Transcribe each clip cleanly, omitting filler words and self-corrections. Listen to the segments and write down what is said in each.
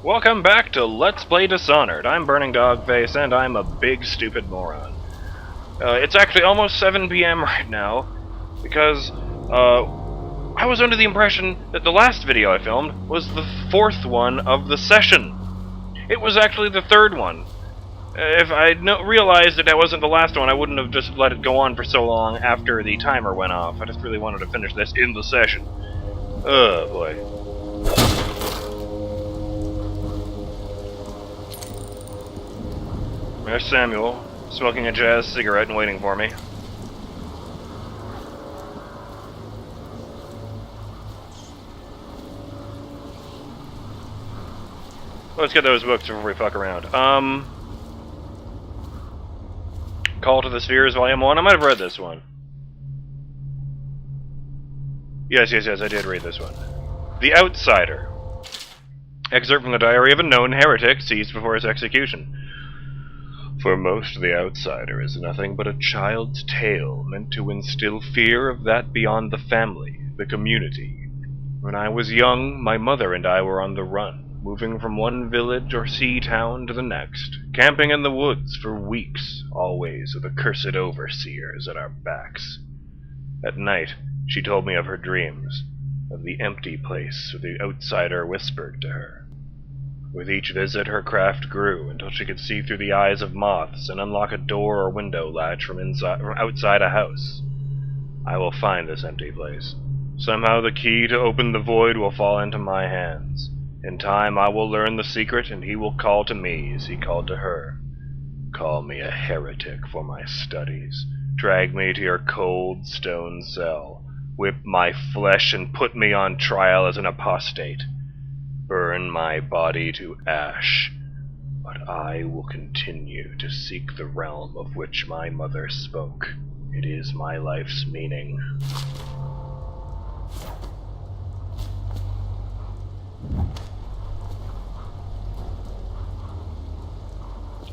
Welcome back to Let's Play Dishonored. I'm BurningDogFace, and I'm a big stupid moron. It's actually almost 7 p.m. right now, because I was under the impression that the last video I filmed was the 4th one of the session. It was actually the 3rd one. If I realized that wasn't the last one, I wouldn't have just let it go on for so long after the timer went off. I just really wanted to finish this in the session. Oh boy. There's Samuel, smoking a jazz cigarette and waiting for me. Let's get those books before we fuck around. Call to the Spheres, Volume 1. I might have read this one. Yes, I did read this one. The Outsider. Excerpt from the diary of a known heretic seized before his execution. For most, the outsider is nothing but a child's tale meant to instill fear of that beyond the family, the community. When I was young, my mother and I were on the run, moving from one village or sea town to the next, camping in the woods for weeks, always with accursed overseers at our backs. At night, she told me of her dreams, of the empty place where the outsider whispered to her. With each visit, her craft grew until she could see through the eyes of moths and unlock a door or window latch from outside a house. I will find this empty place. Somehow the key to open the void will fall into my hands. In time, I will learn the secret, and he will call to me as he called to her. Call me a heretic for my studies. Drag me to your cold stone cell. Whip my flesh and put me on trial as an apostate. Burn my body to ash, but I will continue to seek the realm of which my mother spoke. It is my life's meaning.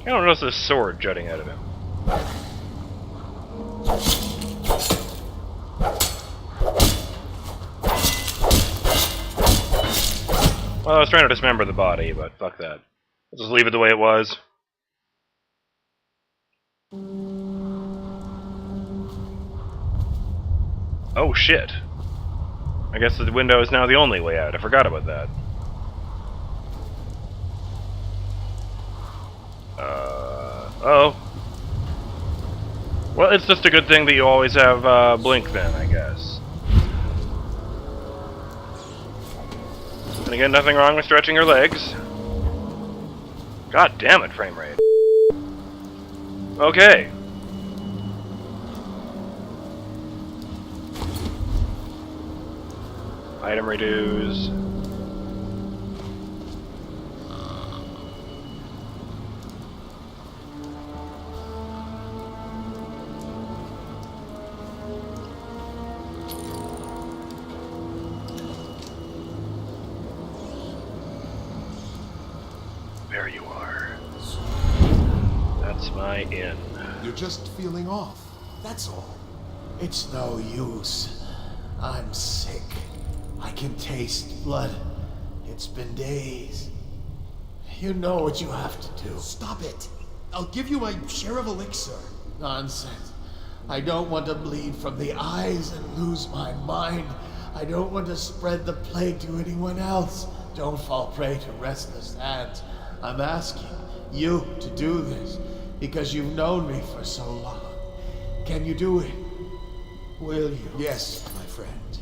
I don't notice this sword jutting out of him. Well, I was trying to dismember the body, but fuck that. Let's just leave it the way it was. Oh shit. I guess the window is now the only way out. I forgot about that. Oh. Well, it's just a good thing that you always have blink then, I guess. And again, nothing wrong with stretching your legs. God damn it, frame rate. Okay. Item reduce. There you are. That's my inn. You're just feeling off, that's all. It's no use. I'm sick. I can taste blood. It's been days. You know what you have to do. Stop it. I'll give you my share of elixir. Nonsense. I don't want to bleed from the eyes and lose my mind. I don't want to spread the plague to anyone else. Don't fall prey to restless hands. I'm asking you to do this because you've known me for so long. Can you do it? Will you? Yes, my friend.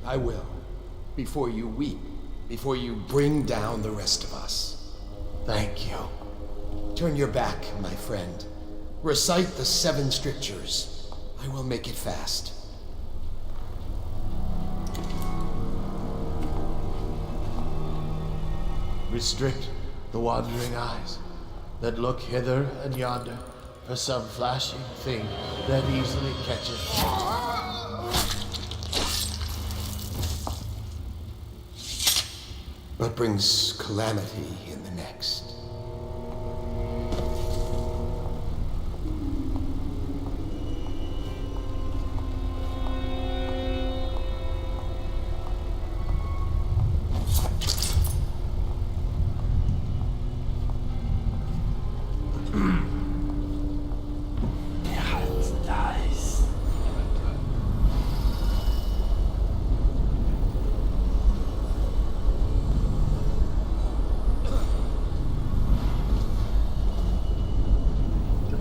I will. Before you weep. Before you bring down the rest of us. Thank you. Turn your back, my friend. Recite the 7 strictures. I will make it fast. Restrict the wandering eyes that look hither and yonder for some flashing thing that easily catches. But brings calamity in the next.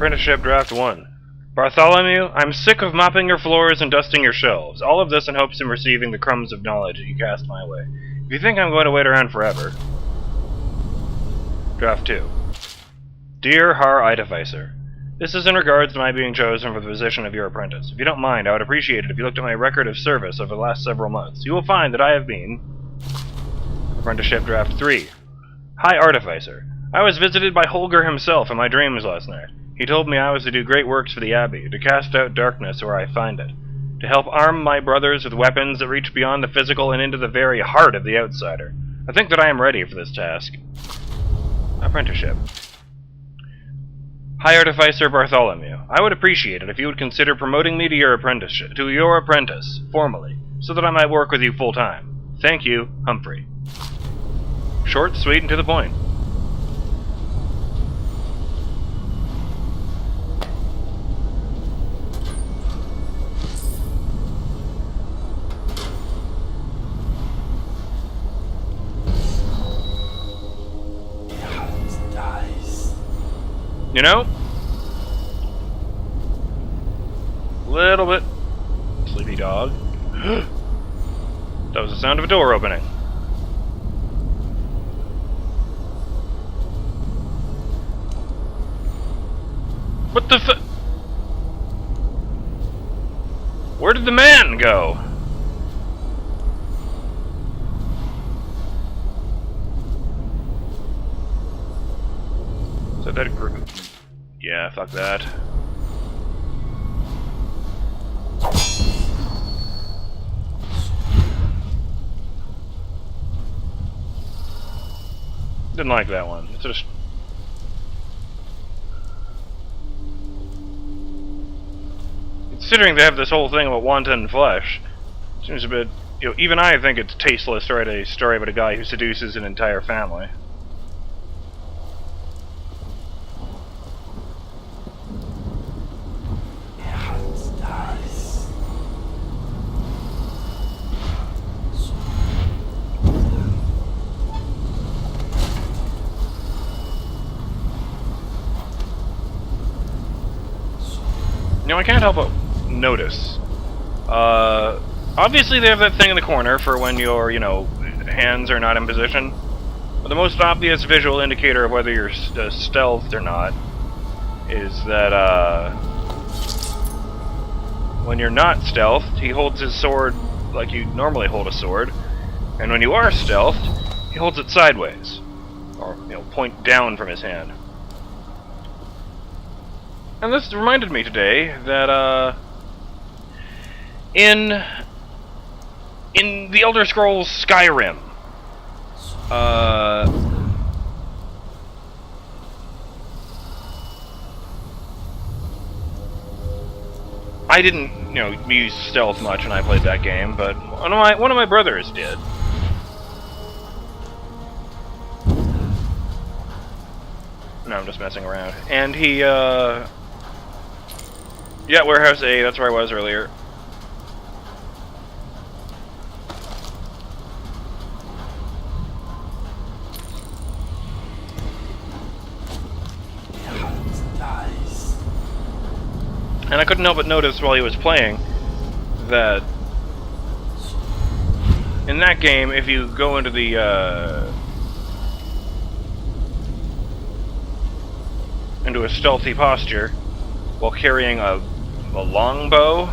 Apprenticeship Draft 1. Bartholomew, I'm sick of mopping your floors and dusting your shelves. All of this in hopes of receiving the crumbs of knowledge that you cast my way. If you think I'm going to wait around forever... Draft 2. Dear Har Artificer, this is in regards to my being chosen for the position of your apprentice. If you don't mind, I would appreciate it if you looked at my record of service over the last several months. You will find that I have been... Apprenticeship Draft 3. Hi Artificer. I was visited by Holger himself in my dreams last night. He told me I was to do great works for the Abbey, to cast out darkness where I find it, to help arm my brothers with weapons that reach beyond the physical and into the very heart of the outsider. I think that I am ready for this task. Apprenticeship. Hi Artificer Bartholomew. I would appreciate it if you would consider promoting me to your apprentice, formally, so that I might work with you full-time. Thank you, Humphrey. Short, sweet, and to the point. You know? Little bit. Sleepy dog. That was the sound of a door opening. What the f... Where did the man go? So that group... Yeah, fuck that. Didn't like that one. It's just... Considering they have this whole thing about wanton flesh, seems a bit... You know, even I think it's tasteless to write a story about a guy who seduces an entire family. You know, I can't help but notice. Obviously they have that thing in the corner for when your, hands are not in position. But the most obvious visual indicator of whether you're stealthed or not is that, when you're not stealthed, he holds his sword like you normally hold a sword. And when you are stealthed, he holds it sideways. Or, point down from his hand. And this reminded me today that, in the Elder Scrolls Skyrim, I didn't, use stealth much when I played that game, but one of my brothers did. No, I'm just messing around. And he, yeah, Warehouse A, that's where I was earlier. And I couldn't help but notice while he was playing that in that game, if you go into the, into a stealthy posture while carrying a longbow,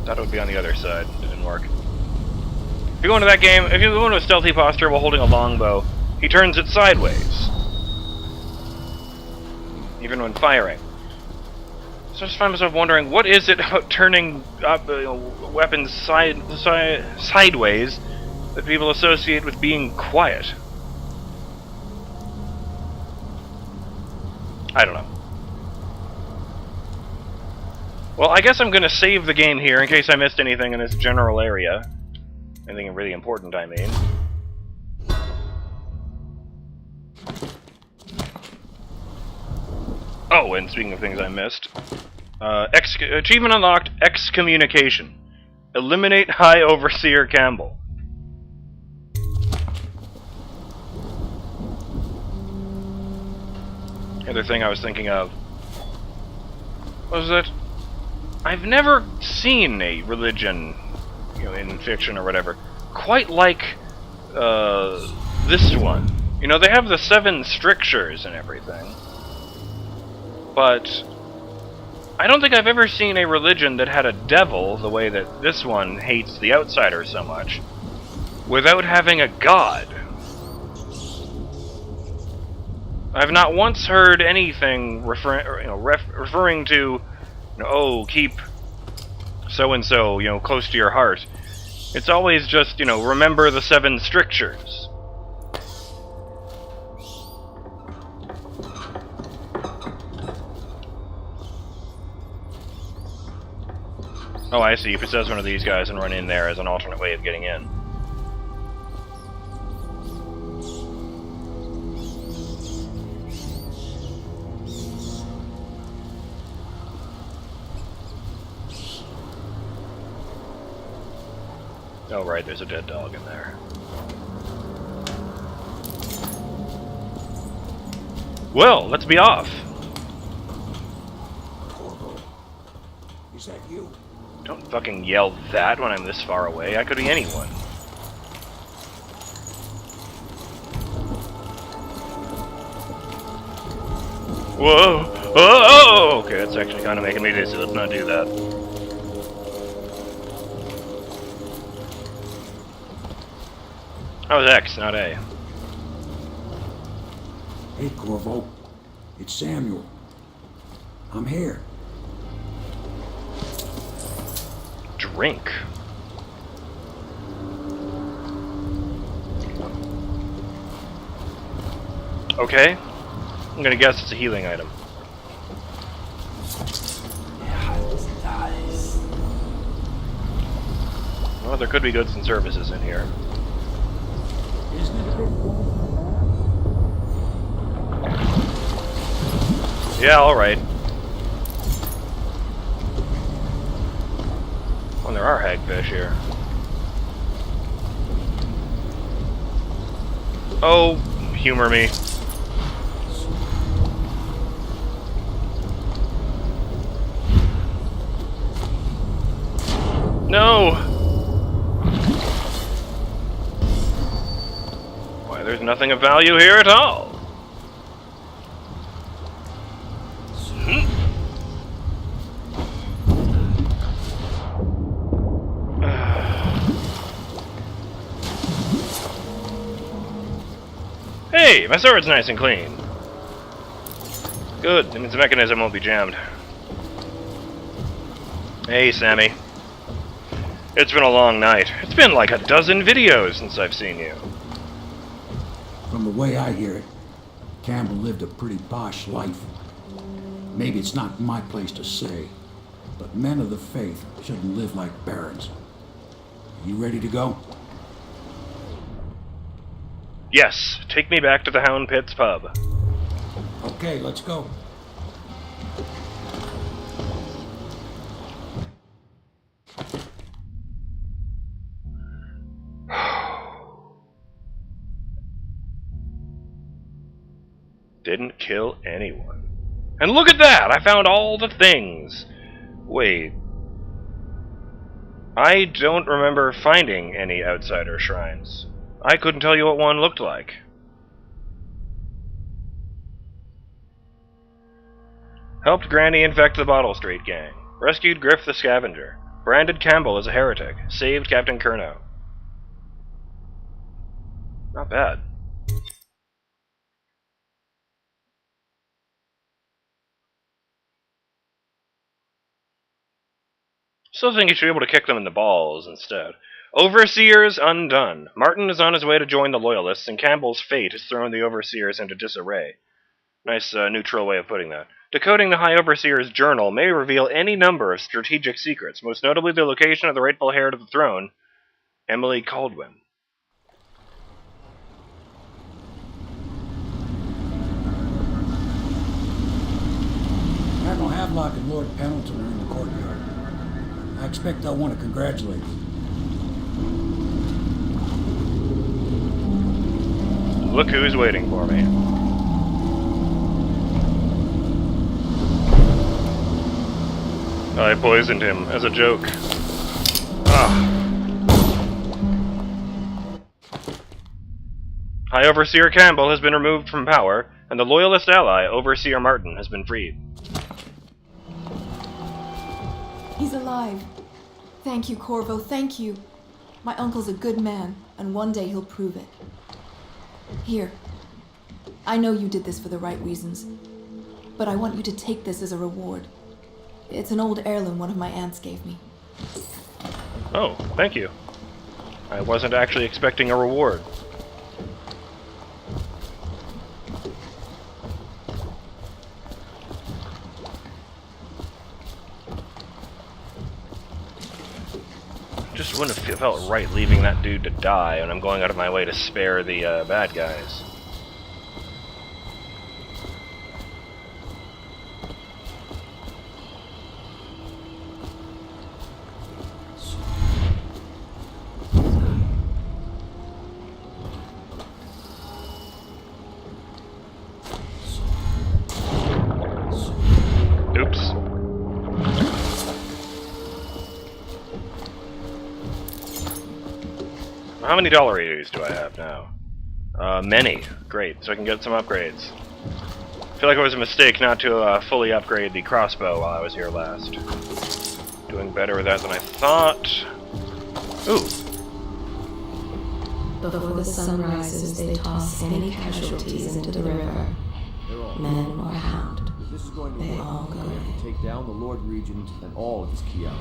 thought it would be on the other side. It didn't work. If you go into that game, if you go into a stealthy posture while holding a longbow, he turns it sideways, even when firing. So I just find myself wondering, what is it about turning up weapons sideways that people associate with being quiet? I don't know. Well, I guess I'm going to save the game here in case I missed anything in this general area. Anything really important, I mean. Oh, and speaking of things I missed, achievement unlocked, excommunication. Eliminate High Overseer Campbell. The other thing I was thinking of was that I've never seen a religion, in fiction or whatever, quite like this one. They have the 7 strictures and everything, but I don't think I've ever seen a religion that had a devil the way that this one hates the outsider so much, without having a god. I've not once heard anything referring to, keep so-and-so, close to your heart. It's always just, remember the 7 strictures. Oh, I see. You possess one of these guys and run in there as an alternate way of getting in. Oh, right, there's a dead dog in there. Well, let's be off. Corvo, is that you? Don't fucking yell that when I'm this far away. I could be anyone. Whoa! Oh! Okay, that's actually kind of making me dizzy. Let's not do that. That was X, not A. Hey, Corvo. It's Samuel. I'm here. Drink. Okay. I'm gonna guess it's a healing item. Well, there could be goods and services in here. Isn't it a bit warm? Yeah, alright. Well, there are hagfish here. Oh, humor me. No! Why, there's nothing of value here at all. Hey, my sword's nice and clean. Good, that means the mechanism won't be jammed. Hey, Sammy. It's been a long night. It's been like a dozen videos since I've seen you. From the way I hear it, Campbell lived a pretty posh life. Maybe it's not my place to say, but men of the faith shouldn't live like barons. You ready to go? Yes, take me back to the Hound Pits pub. Okay, let's go. Didn't kill anyone. And look at that! I found all the things! Wait. I don't remember finding any outsider shrines. I couldn't tell you what one looked like. Helped Granny infect the Bottle Street gang. Rescued Griff the Scavenger. Branded Campbell as a heretic. Saved Captain Curnow. Not bad. Still think you should be able to kick them in the balls instead. Overseers undone. Martin is on his way to join the Loyalists, and Campbell's fate has thrown the Overseers into disarray. Nice neutral way of putting that. Decoding the High Overseer's journal may reveal any number of strategic secrets, most notably the location of the rightful heir to the throne, Emily Caldwin. Admiral Havelock and Lord Pendleton are in the courtyard. I expect they'll want to congratulate you. Look who's waiting for me. I poisoned him as a joke. Ah. High Overseer Campbell has been removed from power, and the Loyalist ally, Overseer Martin, has been freed. He's alive. Thank you, Corvo, thank you. My uncle's a good man, and one day he'll prove it. Here. I know you did this for the right reasons, but I want you to take this as a reward. It's an old heirloom one of my aunts gave me. Oh, thank you. I wasn't actually expecting a reward. Just wouldn't have felt right leaving that dude to die when I'm going out of my way to spare the bad guys. Oops. How many dollar readers do I have now? Many. Great, so I can get some upgrades. I feel like it was a mistake not to fully upgrade the crossbow while I was here last. Doing better with that than I thought. Ooh. Before the sun rises, they toss any casualties into the river. Men or hound. They all go. Take down the Lord Regent and all of his key allies.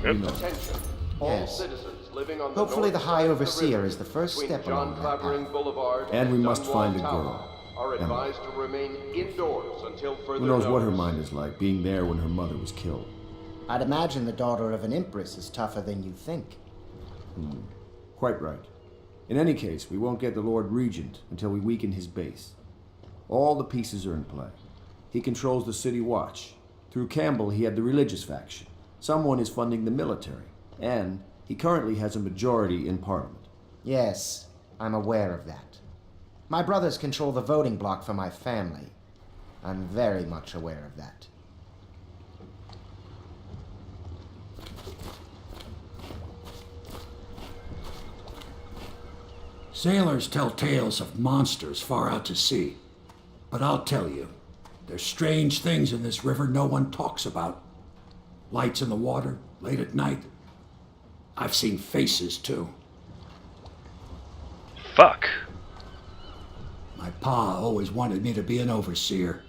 Yep. Attention. All Yes. citizens living on the Hopefully north the High side of Overseer river is the first between step John along that Clavering path. Boulevard And we must Dunwall find a Tower girl. Are Emma. advised to remain indoors until further Who knows what her notice. mind is like, being there when her mother was killed. I'd imagine the daughter of an empress is tougher than you think. Quite right. In any case, we won't get the Lord Regent until we weaken his base. All the pieces are in play. He controls the city watch. Through Campbell, he had the religious faction. Someone is funding the military. And he currently has a majority in Parliament. Yes, I'm aware of that. My brothers control the voting bloc for my family. I'm very much aware of that. Sailors tell tales of monsters far out to sea. But I'll tell you, there's strange things in this river no one talks about. Lights in the water, late at night. I've seen faces, too. Fuck. My pa always wanted me to be an overseer.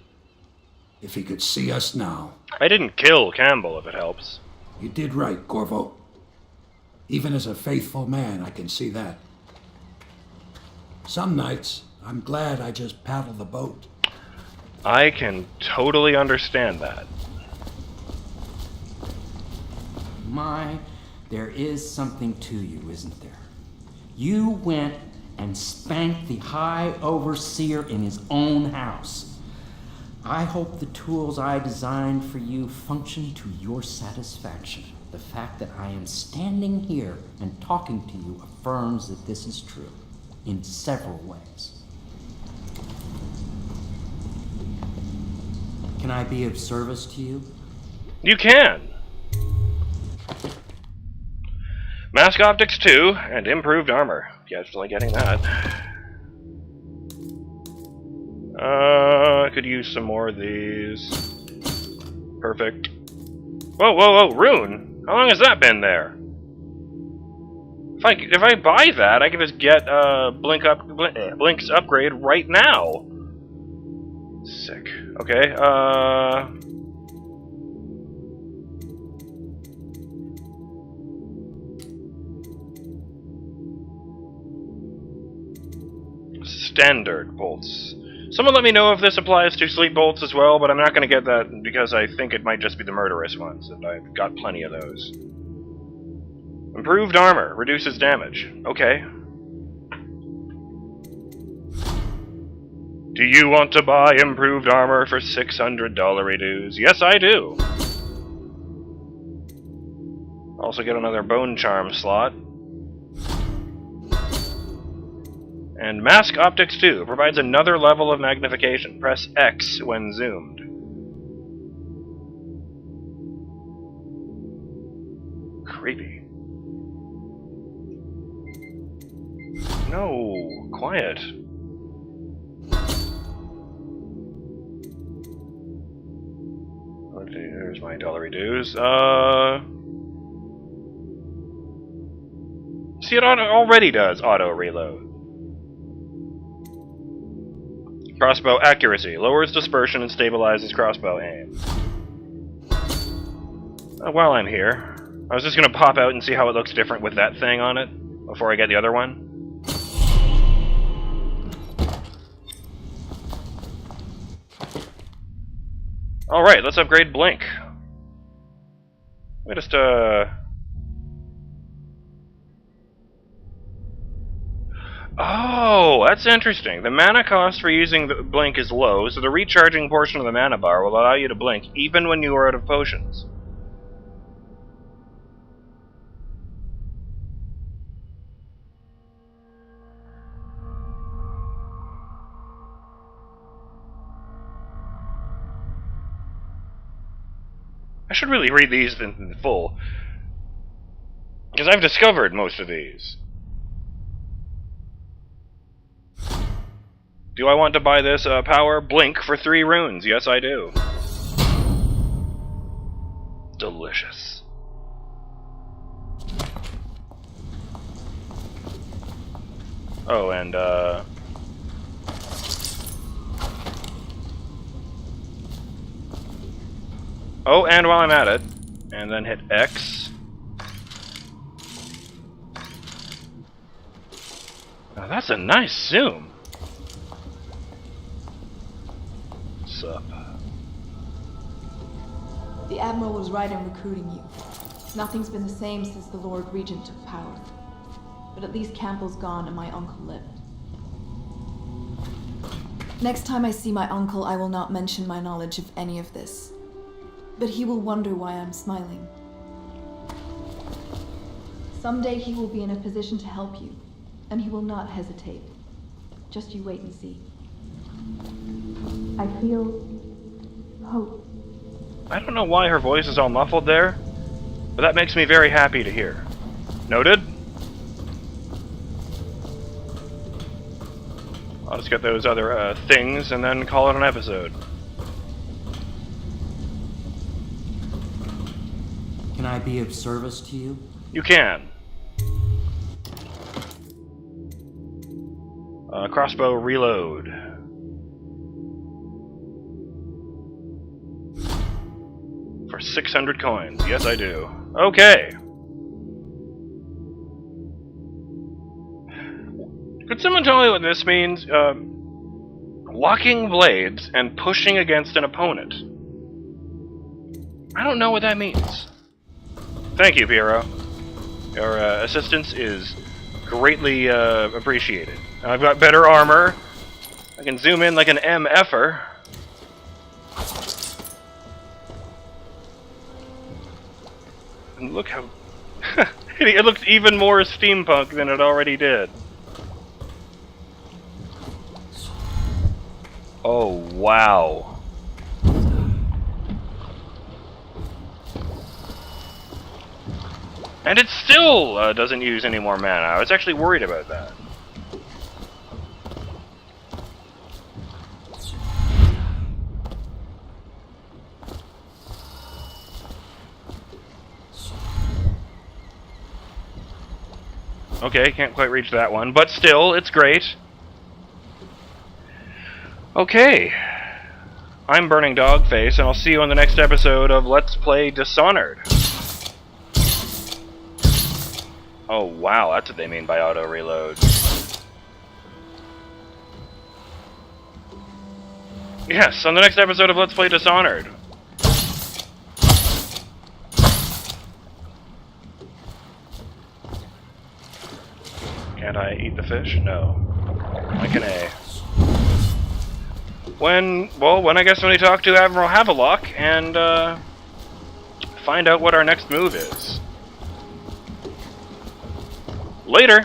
If he could see us now. I didn't kill Campbell, if it helps. You did right, Corvo. Even as a faithful man, I can see that. Some nights, I'm glad I just paddle the boat. I can totally understand that. My, there is something to you, isn't there? You went and spanked the High Overseer in his own house. I hope the tools I designed for you function to your satisfaction. The fact that I am standing here and talking to you affirms that this is true, in several ways. Can I be of service to you? You can! Mask Optics 2 and improved armor. Definitely getting that. I could use some more of these. Perfect. Whoa, whoa, whoa, Rune! How long has that been there? If I buy that, I can just get Blink's upgrade right now. Sick. Okay, Standard bolts. Someone let me know if this applies to sleep bolts as well, but I'm not going to get that because I think it might just be the murderous ones, and I've got plenty of those. Improved armor. Reduces damage. Okay. Do you want to buy improved armor for $600 dues? Yes, I do. Also get another bone charm slot. And Mask Optics 2 provides another level of magnification. Press X when zoomed. Creepy. No, quiet. There's my dollary dues. See, it already does auto reload. Crossbow accuracy lowers dispersion and stabilizes crossbow aim. While I'm here, I was just gonna pop out and see how it looks different with that thing on it before I get the other one. Alright, let's upgrade Blink. Let me just, Oh, that's interesting. The mana cost for using the Blink is low, so the recharging portion of the mana bar will allow you to blink even when you are out of potions. I should really read these in full, because I've discovered most of these. Do I want to buy this power? Blink for 3 runes. Yes, I do. Delicious. Oh, and oh, and while I'm at it, and then hit X. Now that's a nice zoom. Up. The Admiral was right in recruiting you. Nothing's been the same since the Lord Regent took power. But at least Campbell's gone and my uncle lived. Next time I see my uncle, I will not mention my knowledge of any of this. But he will wonder why I'm smiling. Someday he will be in a position to help you, and he will not hesitate. Just you wait and see. I feel hope. I don't know why her voice is all muffled there, but that makes me very happy to hear. Noted? I'll just get those other things and then call it an episode. Can I be of service to you? You can. Crossbow reload. For 600 coins. Yes, I do. Okay. Could someone tell me what this means? Locking blades and pushing against an opponent. I don't know what that means. Thank you, Piero. Your assistance is greatly appreciated. I've got better armor. I can zoom in like an MFer. And look how... it looks even more steampunk than it already did. Oh, wow. And it still doesn't use any more mana. I was actually worried about that. Okay, can't quite reach that one, but still, it's great. Okay. I'm BurningDogFace, and I'll see you on the next episode of Let's Play Dishonored. Oh wow, that's what they mean by auto reload. Yes, on the next episode of Let's Play Dishonored. Can't I eat the fish? No. I can A. When I guess when we talk to Admiral Havelock and find out what our next move is. Later!